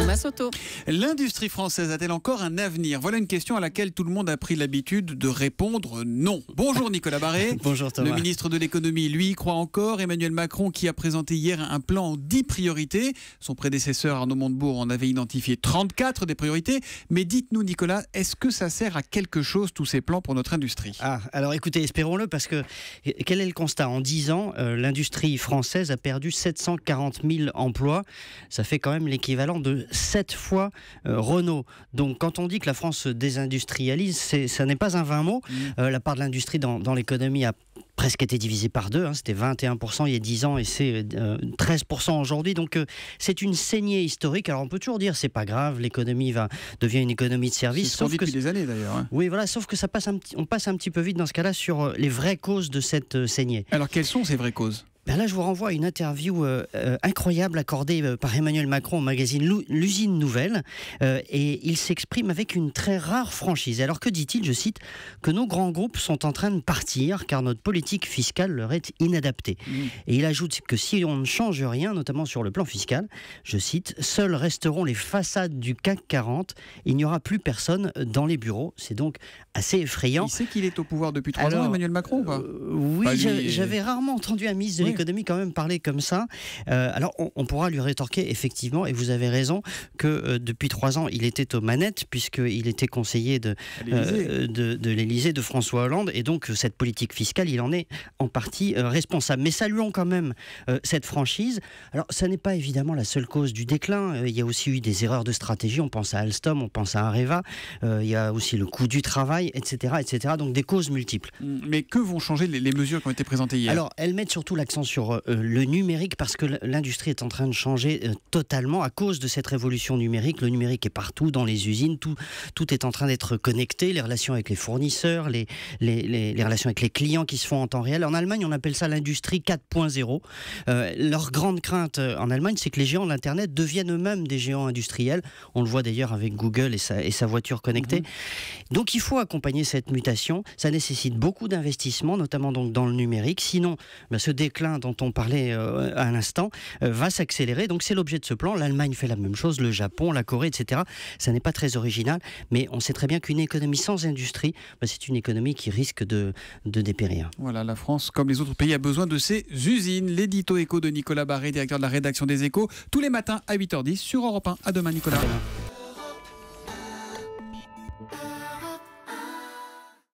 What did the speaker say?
Thomas Soto. L'industrie française a-t-elle encore un avenir? Voilà une question à laquelle tout le monde a pris l'habitude de répondre non. Bonjour Nicolas Barré. Bonjour Thomas. Le ministre de l'économie, lui, y croit encore. Emmanuel Macron qui a présenté hier un plan en 10 priorités. Son prédécesseur Arnaud Montebourg en avait identifié 34 des priorités. Mais dites-nous Nicolas, est-ce que ça sert à quelque chose tous ces plans pour notre industrie? Alors écoutez, espérons-le, parce que quel est le constat? En 10 ans, l'industrie française a perdu 740 000 emplois. Ça fait quand même l'équivalent de 7 fois Renault. Donc quand on dit que la France se désindustrialise, ça n'est pas un vain mot. La part de l'industrie dans l'économie a presque été divisée par deux. C'était 21% il y a 10 ans et c'est 13% aujourd'hui. Donc c'est une saignée historique. Alors on peut toujours dire c'est pas grave, l'économie devient une économie de service. C'est ce qu'on dit depuis des années d'ailleurs. Hein. Oui, voilà, sauf que on passe un petit peu vite dans ce cas-là sur les vraies causes de cette saignée. Alors quelles sont ces vraies causes? Là, je vous renvoie à une interview incroyable accordée par Emmanuel Macron au magazine L'Usine Nouvelle. Et il s'exprime avec une très rare franchise. Alors que dit-il? Je cite, que nos grands groupes sont en train de partir car notre politique fiscale leur est inadaptée. Et il ajoute que si on ne change rien, notamment sur le plan fiscal, je cite, seules resteront les façades du CAC 40. Il n'y aura plus personne dans les bureaux. C'est donc assez effrayant. Il sait qu'il est au pouvoir depuis 3 ans, Emmanuel Macron, ou pas? Oui, j'avais rarement entendu un ministre de l'économie quand même parler comme ça. Alors on pourra lui rétorquer effectivement, et vous avez raison, que depuis 3 ans il était aux manettes puisqu'il était conseiller de l'Élysée de François Hollande, et donc cette politique fiscale il en est en partie responsable. Mais saluons quand même cette franchise. Alors ça n'est pas évidemment la seule cause du déclin. Il y a aussi eu des erreurs de stratégie. On pense à Alstom, on pense à Areva. Il y a aussi le coût du travail, etc., etc. Donc des causes multiples. Mais que vont changer les mesures qui ont été présentées hier? Alors elles mettent surtout l'accent sur le numérique, parce que l'industrie est en train de changer totalement à cause de cette révolution numérique. Le numérique est partout, dans les usines, tout est en train d'être connecté, les relations avec les fournisseurs, les relations avec les clients qui se font en temps réel. En Allemagne, on appelle ça l'industrie 4.0. Leur grande crainte en Allemagne, c'est que les géants de l'Internet deviennent eux-mêmes des géants industriels. On le voit d'ailleurs avec Google et sa voiture connectée. Donc il faut accompagner cette mutation. Ça nécessite beaucoup d'investissements, notamment donc dans le numérique. Sinon, ce déclin dont on parlait à l'instant va s'accélérer. Donc c'est l'objet de ce plan. L'Allemagne fait la même chose, le Japon, la Corée, etc. Ça n'est pas très original, mais on sait très bien qu'une économie sans industrie, c'est une économie qui risque de dépérir. Voilà, la France, comme les autres pays, a besoin de ses usines. L'édito éco de Nicolas Barré, directeur de la rédaction des Échos, tous les matins à 8h10 sur Europe 1. À demain Nicolas.